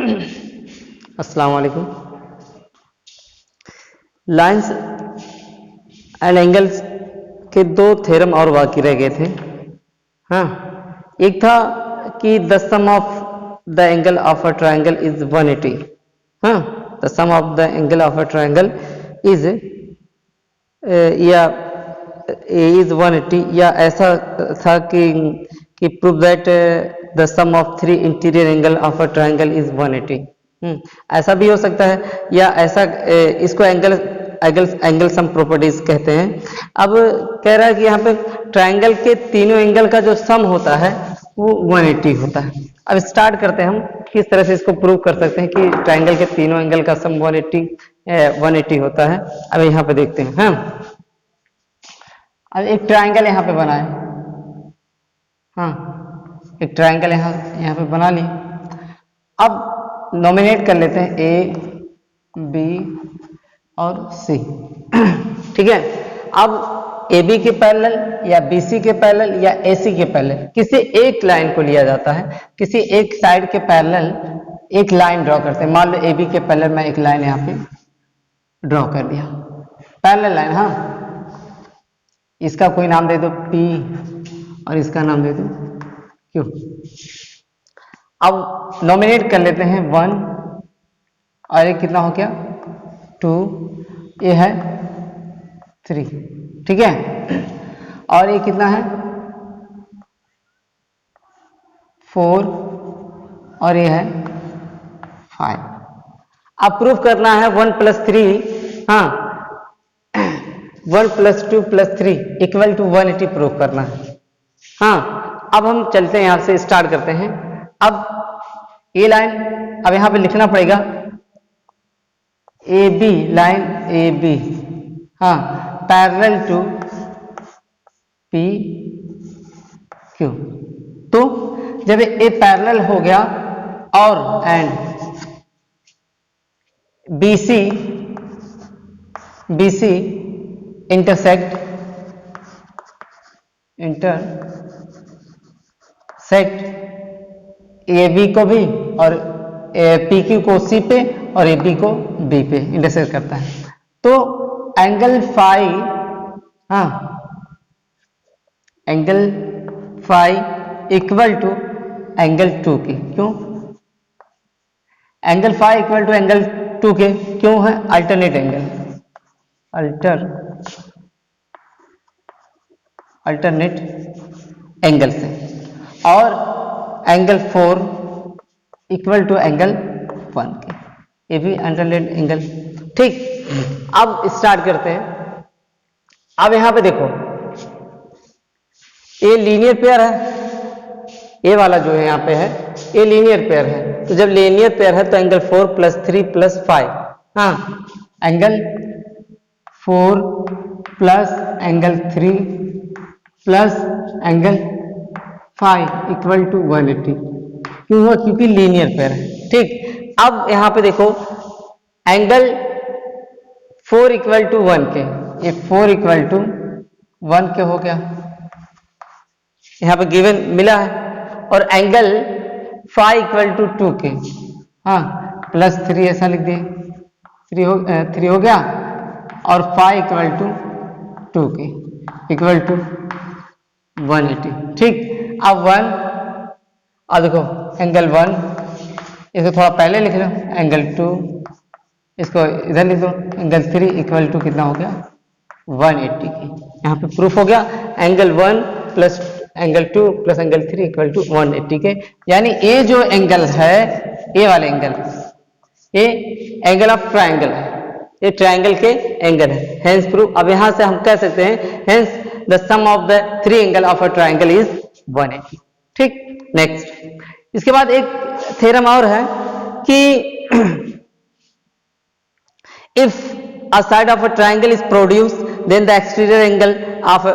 अस्सलाम वालेकुम। Lines and angles के दो थ्योरम और बाकी रह गए थे। हाँ, एक था कि the sum of the angle of a triangle is 180। हाँ, the sum of the angle of a triangle is या इज 180, या ऐसा था कि prove that the sum of three interior angle of a triangle is 180। ऐसा भी हो सकता है, या ऐसा इसको एंगल सम प्रॉपर्टीज कहते हैं। अब कह रहा है कि यहाँ पे ट्रायंगल के तीनों एंगल का जो सम होता है वो 180 होता है। अब स्टार्ट करते हैं हम किस तरह से इसको प्रूव कर सकते हैं कि ट्रायंगल के तीनों एंगल का सम 180 होता है। अब यहाँ पे देखते हैं। हाँ, अब एक ट्रायंगल यहाँ पे बना है। हाँ, एक ट्रायंगल यहाँ पे बना ली। अब नॉमिनेट कर लेते हैं ए, बी और सी। ठीक है। अब ए बी के पैरेलल या बी सी के पैरेलल या ए सी के पैरेलल किसी एक लाइन को लिया जाता है। किसी एक साइड के पैरेलल एक लाइन ड्रॉ करते हैं। मान लो ए बी के पैरेलल मैं एक लाइन यहाँ पे ड्रॉ कर दिया, पैरेलल लाइन। हाँ, इसका कोई नाम दे दो P और इसका नाम दे दो Q। अब नॉमिनेट कर लेते हैं 1 और एक कितना हो गया 2, ये है 3। ठीक है। और ये कितना है 4 और ये है 5। अब प्रूफ करना है 1 + 3। हाँ, 1 + 2 + 3 = 180 प्रूफ करना है। हाँ, अब हम चलते हैं, यहां से स्टार्ट करते हैं। अब ये लाइन अब यहां पे लिखना पड़ेगा A B, line A B, हाँ, पैरेलल टू पी क्यू। तो जब ए पैरेलल हो गया और and BC intersect A B को भी और पी क्यू को सी पे और ए बी को बी पे इंटरसेक्ट करता है। तो एंगल फाई, हाँ, angle phi equal to angle 2 के। क्यों angle phi equal to angle 2 के? क्यों है अल्टरनेट एंगल, अल्टरनेट एंगल से। और एंगल 4 इक्वल टू एंगल 1 के, ये भी अल्टरनेट एंगल। ठीक, अब स्टार्ट करते हैं। अब यहां पे देखो ये लीनियर पेयर है, ये वाला जो है यहाँ पे है ये लीनियर पेयर है। तो जब लीनियर पेयर है तो एंगल 4 + 3 + 5, हाँ, angle 4 plus angle 3 plus angle 5 = 180। क्यों हुआ? क्योंकि लीनियर पेयर है। ठीक, अब यहां पे देखो एंगल 4 = 1 के, ये 4 = 1 के हो गया, यहां पे गिवन मिला है। और एंगल 5 = 2 के, हाँ, +3 ऐसा लिख दिए, 3 हो गया। और 5 = 2 के = 180। ठीक, अब 1, अब देखो एंगल 1 इसको थोड़ा पहले लिख लो, एंगल 2 इसको इधर लिख दो, एंगल 3 = कितना हो गया 180 की। यहाँ पे प्रूफ हो गया एंगल 1 + एंगल 2 + एंगल 3 = 180 के। यानी ये जो एंगल है, ये वाले एंगल, ये एंगल ऑफ ट्रायंगल है, ये ट्रायंगल के एंगल है। Hence proof. अब यहां से हम कह सकते हैं hence the sum of the three angle of a triangle is 180। ठीक, नेक्स्ट। इसके बाद एक थ्योरम और है कि if a side of a triangle is produced, then the exterior angle of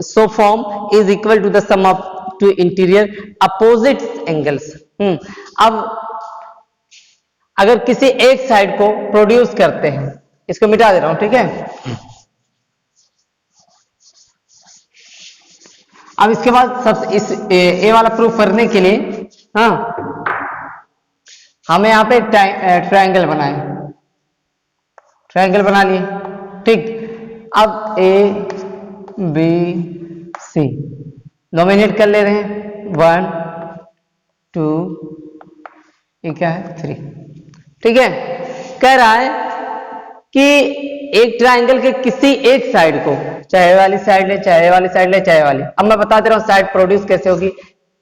so form is equal to the sum of two interior opposite angles। अब अगर किसी एक साइड को प्रोड्यूस करते हैं, इसको मिटा दे रहा हूं, ठीक है। अब इसके बाद सबसे ए वाला प्रूफ करने के लिए, हाँ, हमें यहाँ पे ट्रायंगल बनाए, ट्रायंगल बना लिए, ठीक। अब ए बी सी नॉमिनेट कर ले रहे हैं, 1 2 ये क्या है 3, ठीक है। कह रहा है कि एक ट्रायंगल के किसी एक साइड को, चाहे वाली साइड ले, चाहे वाली साइड ले, चाहे वाली, अब मैं बता दे रहा हूं साइड प्रोड्यूस कैसे होगी।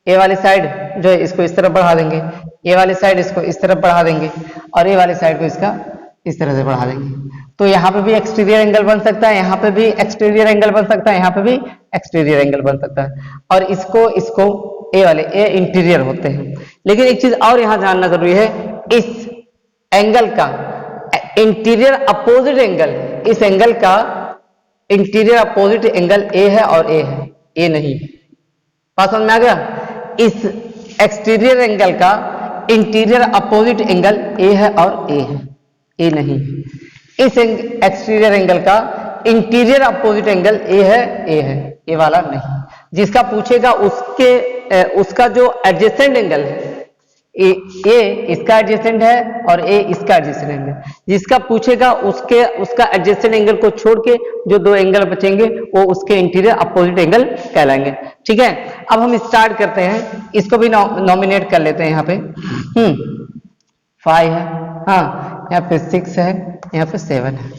ए वाली साइड जो है इसको इस तरफ बढ़ा देंगे, ए वाली साइड इसको इस तरफ बढ़ा देंगे, और ए वाली साइड को इसका इस तरह से बढ़ा देंगे। तो यहाँ पे भी एक्सटीरियर एंगल बन सकता है, यहाँ पे भी एक्सटीरियर एंगल बन सकता है, यहाँ पे भी एक्सटीरियर एंगल बन सकता है। और इसको ए वाले ए इंटीरियर होते हैं। लेकिन एक चीज और यहाँ जानना जरूरी है, इस एंगल का इंटीरियर अपोजिट एंगल, इस एंगल का इंटीरियर अपोजिट एंगल ए है और ए है, ए नहीं। बात समझ में आ गया? इस एक्सटीरियर एंगल का इंटीरियर अपोजिट एंगल ए है और ए है, ए नहीं। इस एक्सटीरियर एंगल का इंटीरियर अपोजिट एंगल ए है, ए वाला नहीं। जिसका पूछेगा उसका जो एडजेसेंट एंगल है, ए इसका एडजेसेंट है और ए इसका एडजेसेंट एंगल, जिसका पूछेगा उसका एडजेसेंट एंगल को छोड़ के जो दो एंगल बचेंगे वो उसके इंटीरियर अपोजिट एंगल कहलाएंगे, ठीक है। अब हम स्टार्ट करते हैं, इसको भी नॉमिनेट कर लेते हैं। यहाँ पे 5 है, हाँ, यहाँ पे 6 है, यहाँ पे 7 है।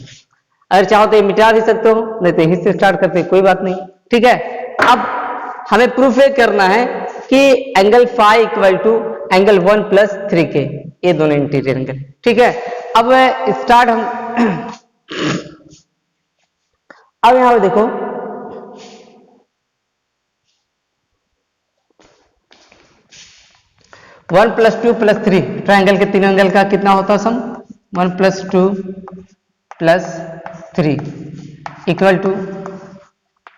अगर चाहो तो ये मिटा भी सकते हो, नहीं तो यहीं से स्टार्ट करते हैं, कोई बात नहीं, ठीक है। अब हमें प्रूफ ये करना है कि angle phi equal to angle 1 plus 3 के, ये दोनों इंटीरियर एंगल, ठीक है। अब स्टार्ट हम अब यहां पे देखो, वन प्लस 2 प्लस 3 ट्रायंगल के तीनों एंगल का कितना होता है सम? 1 प्लस 2 प्लस 3 इक्वल टू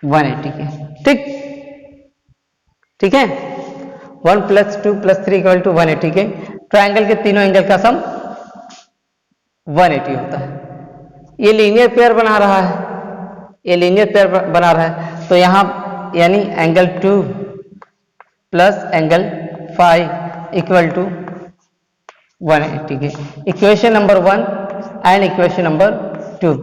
180 के, ठीक, ठीक है। 1 प्लस 2 प्लस 3 इक्वल टू 180 के ट्रायंगल के तीनों एंगल का सम 180 होता है। ये लीनियर पेयर बना रहा है, ये लीनियर पेयर बना रहा है, तो यहां यानी angle 2 plus angle 5 equal to 180 के। Equation number 1 and equation number 2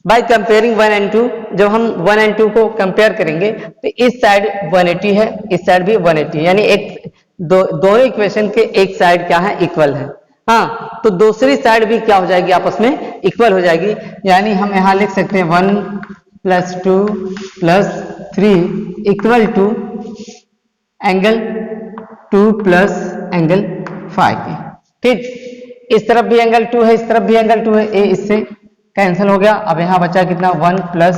by comparing 1 and 2, जब हम 1 एंड 2 को कंपेयर करेंगे तो इस साइड 180 है, इस साइड भी 180, यानी एक दोनों इक्वेशन के एक साइड क्या है? इक्वल है। हाँ, तो दूसरी साइड भी क्या हो जाएगी? आपस में इक्वल हो जाएगी। यानी हम यहां लिख सकते हैं 1 plus 2 plus 3 equal to angle 2 plus angle 5 के, ठीक। इस तरफ भी एंगल 2 है, इस तरफ भी एंगल 2 है, ए इससे कैंसिल हो गया। अब यहां बचा कितना? 1 प्लस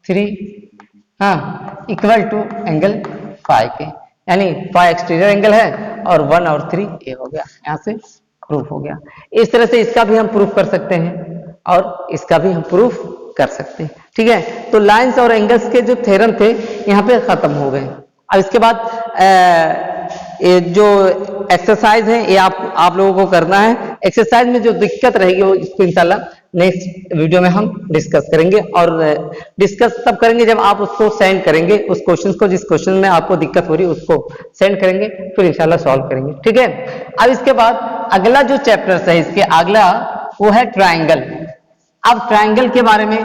3, हाँ, इक्वल टू एंगल 5 के, यानी 5 एक्सटीरियर एंगल है और 1 और 3 ए हो गया। यहां से प्रूफ हो गया। इस तरह से इसका भी हम प्रूफ कर सकते हैं और इसका भी हम प्रूफ कर सकते हैं, ठीक है। तो लाइंस और एंगल्स के जो थ्योरम थे यहाँ पे खत्म हो गए। अब इसके बाद ये जो एक्सरसाइज है ये आप लोगों को करना है। एक्सरसाइज में जो दिक्कत रहेगी वो इसको इंशाल्लाह नेक्स्ट वीडियो में हम डिस्कस करेंगे, और डिस्कस तब करेंगे जब आप उसको सेंड करेंगे, उस क्वेश्चन को, जिस क्वेश्चन में आपको दिक्कत हो रही है उसको सेंड करेंगे, फिर इंशाल्लाह सॉल्व करेंगे, ठीक है। अब इसके बाद अगला जो चैप्टर है इसके अगला वो है ट्रायंगल। अब ट्रायंगल के बारे में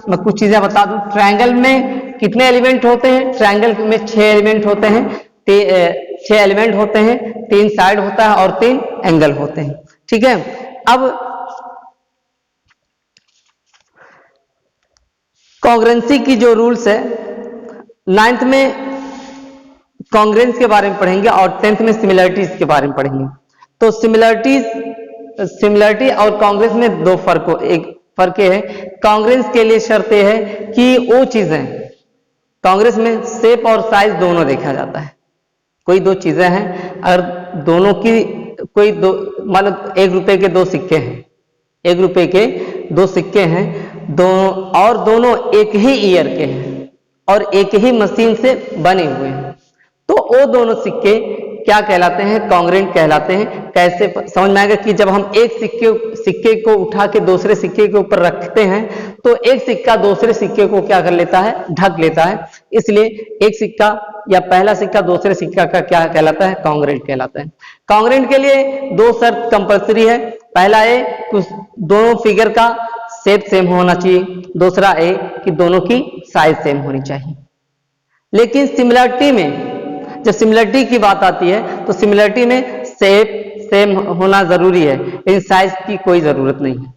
मैं कुछ चीजें बता दूं। ट्रायंगल में कितने एलिमेंट होते हैं? ट्रायंगल में 6 एलिमेंट होते हैं, 6 एलिमेंट होते हैं, 3 साइड होता है और 3 एंगल होते हैं, ठीक है। अब कॉन्ग्रुएंसी की जो रूल्स है 9th में कॉन्ग्रुएंस के बारे में पढ़ेंगे और 10th में सिमिलरिटीज के बारे में पढ़ेंगे। तो सिमिलरिटी और कॉन्ग्रुएंस में दो फर्क है। कॉन्ग्रुएंस के लिए शर्त है कि वो चीजें, कॉन्ग्रुएंस में शेप और साइज दोनों देखा जाता है। कोई दो चीजें हैं, अगर दोनों की कोई दो, मतलब 1 रुपए के 2 सिक्के हैं, 1 रुपए के 2 सिक्के हैं, दोनों एक ही ईयर के हैं और एक ही मशीन से बने हुए हैं, तो वो दोनों सिक्के क्या कहलाते हैं? कॉन्ग्रुएंट कहलाते हैं। कैसे समझ में आएगा कि जब हम एक सिक्के को उठा के दूसरे सिक्के के ऊपर रखते हैं तो एक सिक्का दूसरे सिक्के को क्या कर लेता है, ढक लेता है। इसलिए एक सिक्का या पहला सिक्का दूसरे सिक्का का क्या कहलाता है, कॉन्ग्रुएंट कहलाता है। कॉन्ग्रुएंट के लिए दो शर्त कंपलसरी है। पहला है दोनों फिगर का शेप सेम होना चाहिए, दूसरा है कि दोनों की साइज सेम होनी चाहिए। लेकिन सिमिलरिटी में, जब सिमिलरिटी की बात आती है तो सिमिलरिटी में शेप सेम होना जरूरी है, लेकिन साइज की कोई जरूरत नहीं है।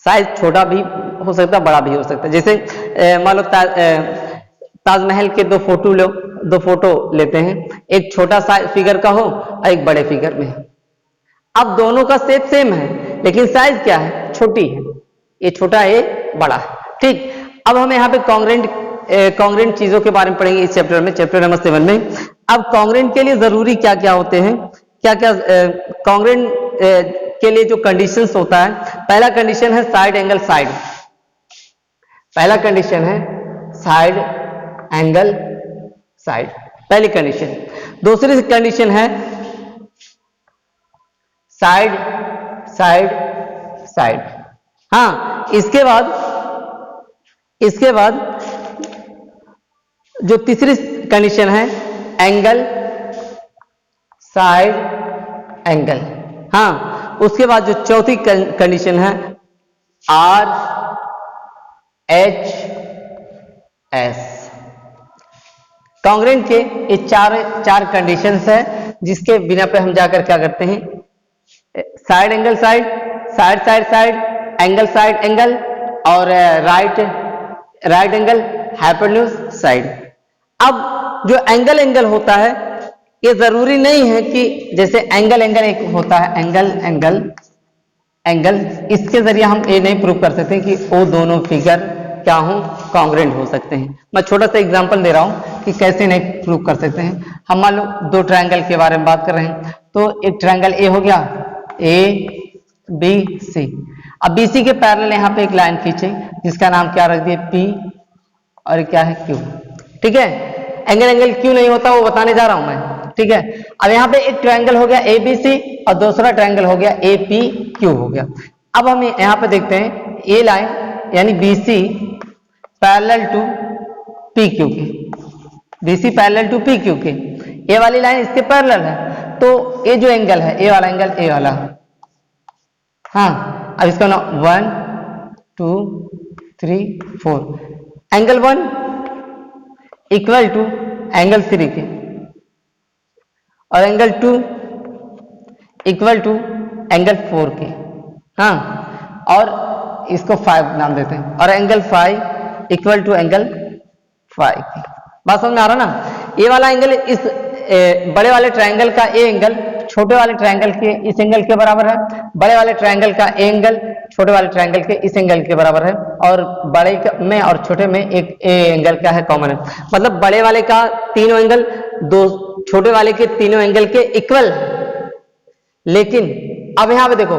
साइज छोटा भी हो सकता है, बड़ा भी हो सकता है। जैसे मान लो ताजमहल के दो फोटो लेते हैं, एक छोटा फिगर का हो और एक बड़े फिगर में। अब दोनों का शेप सेम है लेकिन साइज क्या है, छोटी है, ये छोटा है ये बड़ा है। ठीक, अब हम यहाँ पे कॉन्ग्रुएंट चीजों के बारे में पढ़ेंगे इस चैप्टर में, चैप्टर नंबर 7 में। अब कॉन्ग्रुएंट के लिए जरूरी क्या क्या होते हैं, क्या क्या कॉन्ग्रुएंट के लिए जो कंडीशंस होता है, पहला कंडीशन है साइड एंगल साइड, पहला कंडीशन है साइड एंगल साइड, पहली कंडीशन। दूसरी कंडीशन है साइड साइड साइड। हाँ, इसके बाद जो तीसरी कंडीशन है एंगल साइड एंगल। हाँ, उसके बाद जो चौथी कंडीशन है आर एच एस। कॉन्ग्रुएंट के ये चार कंडीशंस है जिसके बिना पे हम जाकर क्या करते हैं, side angle side, side side side, angle side angle और राइट एंगल हाइपोटेन्यूज साइड। अब जो एंगल होता है ये जरूरी नहीं है कि जैसे एंगल एक होता है एंगल, इसके जरिए हम ये नहीं प्रूव कर सकते कि वो दोनों फिगर क्या हो, कॉन्ग्रुएंट हो सकते हैं। मैं छोटा सा एग्जांपल दे रहा हूं कि कैसे नहीं प्रूव कर सकते हैं। हम मान लो दो ट्रायंगल के बारे में बात कर रहे हैं, तो एक ट्रायंगल ए हो गया, ए बी सी। अब बी सी के पैरेलल यहाँ पे एक लाइन खींचे जिसका नाम क्या रख दिए, पी, और क्या है, क्यू। ठीक है, एंगल क्यों नहीं होता वो बताने जा रहा हूं मैं। ठीक है, अब यहाँ पे एक ट्रायंगल हो गया ए बी सी और दूसरा ट्रायंगल हो गया ए पी क्यू हो गया। अब हम यहाँ पे देखते हैं ए लाइन यानी B C parallel to P Q के, B C parallel to P Q के, ए वाली लाइन इसके पैरेलल है, तो ये जो एंगल है ए वाला एंगल, ए वाला। हाँ, अब इसका नाम 1 2 3 4, एंगल 1 इक्वल टू एंगल 3 के और एंगल 2 इक्वल टू एंगल 4 के। हाँ, और इसको 5 नाम देते हैं, और एंगल 5 इक्वल टू एंगल 5 के। बात समझ में आ रहा ना? ये वाला एंगल इस बड़े वाले ट्रायंगल का ए एंगल छोटे वाले ट्रायंगल के इस एंगल के बराबर है, बड़े वाले ट्रायंगल का ए एंगल छोटे वाले ट्रायंगल के इस एंगल के बराबर है, और बड़े में और छोटे में एक ए एंगल क्या है, कॉमन है। मतलब बड़े वाले का तीनों एंगल दो छोटे वाले के तीनों एंगल के इक्वल। लेकिन अब यहां पे देखो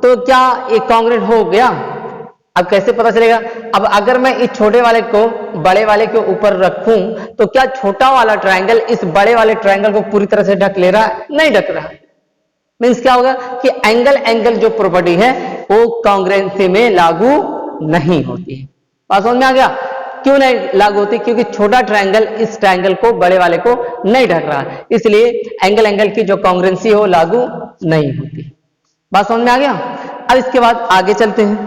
तो क्या एक कॉन्ग्रुएंट हो गया? अब कैसे पता चलेगा? अब अगर मैं इस छोटे वाले को बड़े वाले के ऊपर रखूं तो क्या छोटा वाला ट्रायंगल इस बड़े वाले ट्रायंगल को पूरी तरह से ढक ले रहा है? नहीं ढक रहा। मीन्स क्या होगा कि एंगल जो प्रॉपर्टी है वो कॉन्ग्रुएंसी में लागू नहीं होती है। बात समझ में आ गया? क्यों नहीं लागू होती? क्योंकि छोटा ट्रायंगल इस ट्रायंगल को बड़े वाले को नहीं ढक रहा, इसलिए एंगल की जो कॉन्ग्रुएंसी हो लागू नहीं होती। बात समझ में आ गया? अब इसके बाद आगे चलते हैं।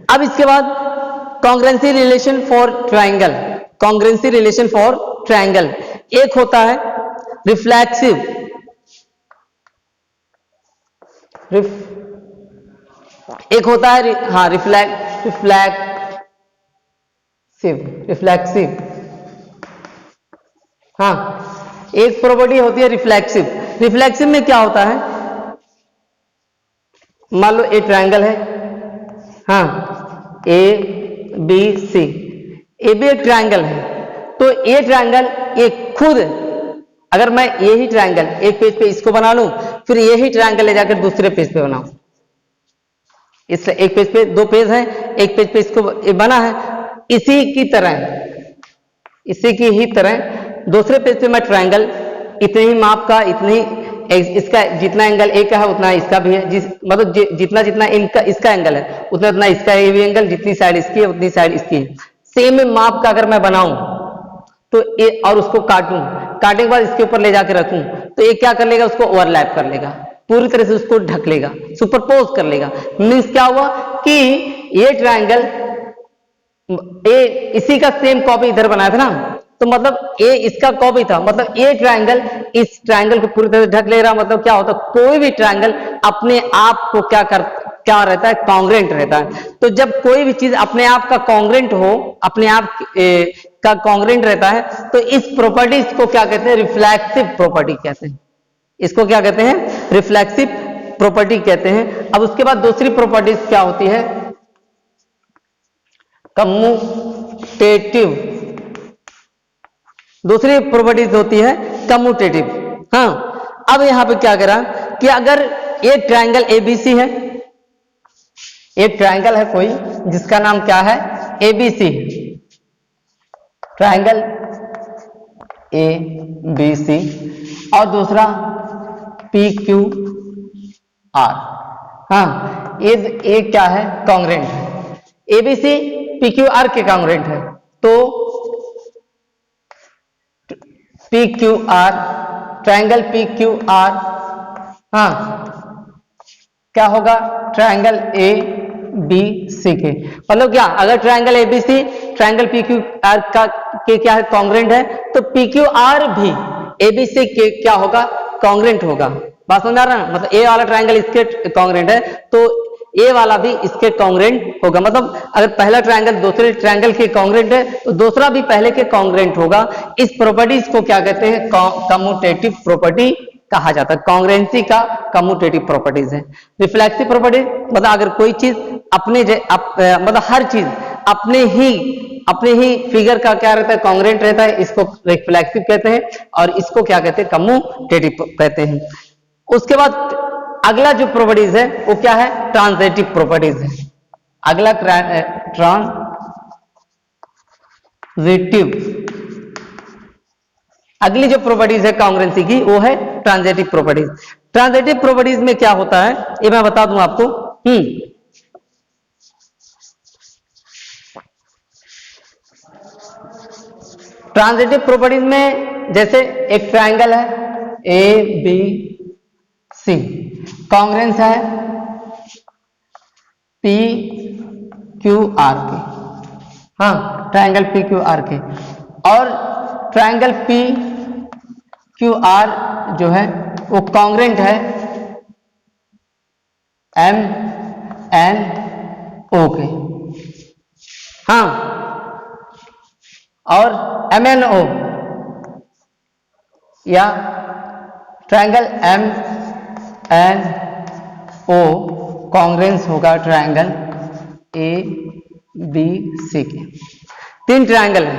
अब इसके बाद congruency relation for triangle. Congruency relation for triangle एक होता है रिफ्लेक्सिव, एक होता है रिफ्लेक्सिव। हाँ, एक प्रॉपर्टी होती है रिफ्लेक्सिव। रिफ्लेक्सिव में क्या होता है? मान लो ए ट्रायंगल है, हाँ, ए बी सी, ए भी एक ट्रायंगल है, तो ये ट्रायंगल ये खुद, अगर मैं यही ट्रायंगल एक पेज पे इसको बना लूं, फिर यही ट्रायंगल ले जाकर दूसरे पेज पे बनाऊं, इस एक पेज पे दो पेज है, एक पेज पे इसको बना है, इसी की ही तरह दूसरे पेज पे मैं ट्रायंगल इतने ही माप का, इतने इसका जितना एंगल ए का है उतना इसका भी है, मतलब जितना जितना इनका इसका एंगल है उतना उतना इसका ए भी एंगल, जितनी साइड इसकी है उतनी साइड इसकी है। सेम माप का अगर मैं बनाऊं तो और उसको काटने के बाद इसके ऊपर ले जाके रखूं तो ये क्या कर लेगा, उसको ओवरलैप कर लेगा, पूरी तरह से उसको ढक लेगा, सुपरपोज कर लेगा। मीन्स क्या हुआ कि ये ट्रायंगल ए इसी का सेम कॉपी इधर बनाया था ना, तो मतलब ए इसका कॉपी था, मतलब ये ट्रायंगल इस ट्रायंगल को पूरी तरह से ढक ले रहा। मतलब क्या होता है, कोई भी ट्रायंगल अपने आप को क्या रहता है, कॉन्ग्रेंट रहता है। तो जब कोई भी चीज अपने आप का कॉन्ग्रेंट हो, अपने आप का कॉन्ग्रेंट रहता है, तो इस प्रॉपर्टीज को क्या कहते हैं, रिफ्लेक्सिव प्रॉपर्टी कहते हैं। इसको क्या कहते हैं, रिफ्लेक्सिव प्रॉपर्टी कहते हैं। अब उसके बाद दूसरी प्रॉपर्टीज क्या होती है, कम्यूटेटिव। दूसरी प्रॉपर्टीज होती है कम्यूटेटिव। हाँ, अब यहां पे क्या करा कि अगर ये ट्रायंगल एबीसी है, एक ट्रायंगल है कोई जिसका नाम क्या है, ABC, triangle A B C, और दूसरा पी क्यू आर। हाँ, ये क्या है, कॉन्ग्रेंट है, एबीसी पी क्यू आर के कॉन्ग्रेंट है। तो P Q R, triangle P Q R, हाँ क्या होगा, ट्रायंगल ए बी सी के, मतलब क्या, अगर triangle ABC triangle P Q R का के क्या है, कॉन्ग्रेंट है, तो पी क्यू आर भी एबीसी के क्या होगा, कॉन्ग्रेंट होगा। बात समझ आ रहा है, मतलब ए वाला ट्रायंगल इसके कॉन्ग्रेंट है तो ए वाला भी इसके कॉन्ग्रेंट होगा। मतलब अगर पहला ट्रायंगल दूसरे ट्रायंगल के कॉन्ग्रेंट है तो दूसरा भी पहले के कॉन्ग्रेंट होगा। इस प्रॉपर्टीज को क्या कहते हैं, कम्यूटेटिव प्रॉपर्टी कहा जाता है। कॉन्ग्रेंसी का कम्यूटेटिव प्रॉपर्टीज है। रिफ्लेक्सिव प्रॉपर्टी मतलब अगर कोई चीज मतलब हर चीज अपने ही फिगर का क्या रहता है, कॉन्ग्रेंट रहता है, इसको रिफ्लेक्सिव कहते हैं, और इसको क्या कहते हैं, कम्यूटेटिव कहते हैं। उसके बाद अगला जो प्रॉपर्टीज है वो क्या है, ट्रांजिटिव प्रॉपर्टीज है। अगला ट्रांजिटिव, अगली जो प्रॉपर्टीज है कॉन्ग्रेंसी की वो है ट्रांजिटिव प्रॉपर्टीज। ट्रांजिटिव प्रॉपर्टीज में क्या होता है ये मैं बता दूं आपको। ट्रांजिटिव प्रॉपर्टीज में जैसे एक ट्रायंगल है ए बी सी, कॉन्ग्रेंस है पी क्यू आर के, हाँ ट्रायंगल पी क्यू आर के, और ट्रायंगल पी क्यू आर जो है वो कॉन्ग्रेंट है एम एन ओ के, हाँ, और एम एन ओ या triangle M N O congruence होगा ट्रायंगल ए बी सी के। तीन ट्रायंगल है,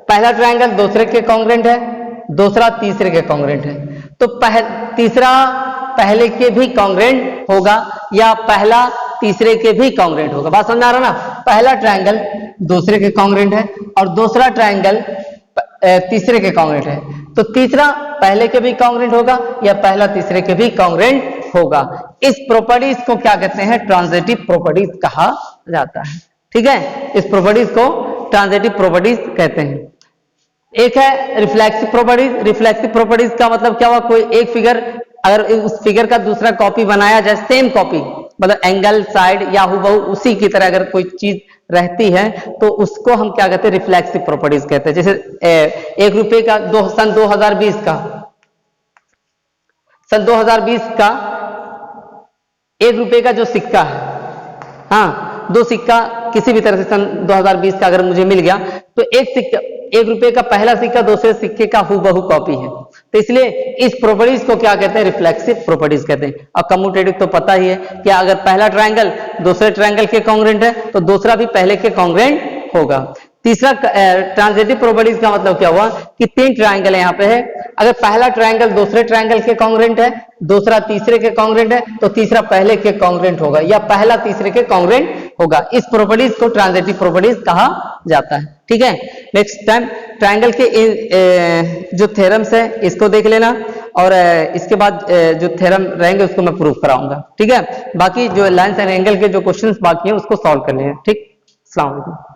पहला ट्रायंगल दूसरे के कॉन्ग्रेंट है, दूसरा तीसरे के कॉन्ग्रेंट है। तो तीसरा पहले के भी कॉन्ग्रेंट होगा या पहला तीसरे के भी कॉन्ग्रेंट होगा। बात समझ आ रहा ना, पहला ट्रायंगल दूसरे के कॉन्ग्रेंट है और दूसरा ट्रायंगल तीसरे के कॉन्ग्रेंट है, तो तीसरा पहले के भी कॉन्ग्रेंट होगा या पहला तीसरे के भी कॉन्ग्रेंट होगा। इस प्रॉपर्टीज को क्या कहते हैं, ट्रांजिटिव प्रॉपर्टीज कहा जाता है। ठीक है, इस प्रॉपर्टीज को ट्रांजिटिव प्रॉपर्टीज कहते हैं। एक है रिफ्लेक्सिव प्रॉपर्टीज। रिफ्लेक्सिव प्रॉपर्टीज का मतलब क्या हुआ, कोई एक फिगर अगर उस फिगर का दूसरा कॉपी बनाया जाए, सेम कॉपी मतलब एंगल साइड या हुबहू उसी की तरह अगर कोई चीज रहती है तो उसको हम क्या कहते हैं, रिफ्लेक्सिव प्रॉपर्टीज कहते हैं। जैसे ₹1 का सन 2020 का ₹1 का जो सिक्का है, हाँ, दो सिक्का किसी भी तरह से सन 2020 का अगर मुझे मिल गया तो एक सिक्का ₹1 का पहला सिक्का दूसरे सिक्के का हूबहू कॉपी है, तो इसलिए इस प्रॉपर्टीज को क्या कहते हैं, रिफ्लेक्सिव प्रॉपर्टीज कहते हैं। और कम्यूटेटिव तो पता ही है कि अगर पहला ट्रायंगल दूसरे ट्रायंगल के कॉन्ग्रेंट है तो दूसरा भी पहले के कॉन्ग्रेंट होगा। तीसरा ट्रांजिटिव प्रॉपर्टीज का मतलब क्या हुआ कि तीन ट्रायंगल यहाँ पे है, अगर पहला ट्रायंगल दूसरे ट्रायंगल के कॉन्ग्रेंट है, दूसरा तीसरे के कॉन्ग्रेंट है, तो तीसरा पहले के कॉन्ग्रेंट होगा या पहला तीसरे के कॉन्ग्रेंट होगा। इस प्रॉपर्टीज को ट्रांजिटिव प्रॉपर्टीज कहा जाता है। ठीक है, नेक्स्ट टाइम ट्रायंगल के जो थ्योरम्स है इसको देख लेना, और इसके बाद जो थ्योरम रहेंगे उसको मैं प्रूव कराऊंगा। ठीक है, बाकी जो लाइन्स एंड एंगल के जो क्वेश्चंस बाकी हैं उसको सॉल्व करने हैं। ठीक, अस्सलाम वालेकुम।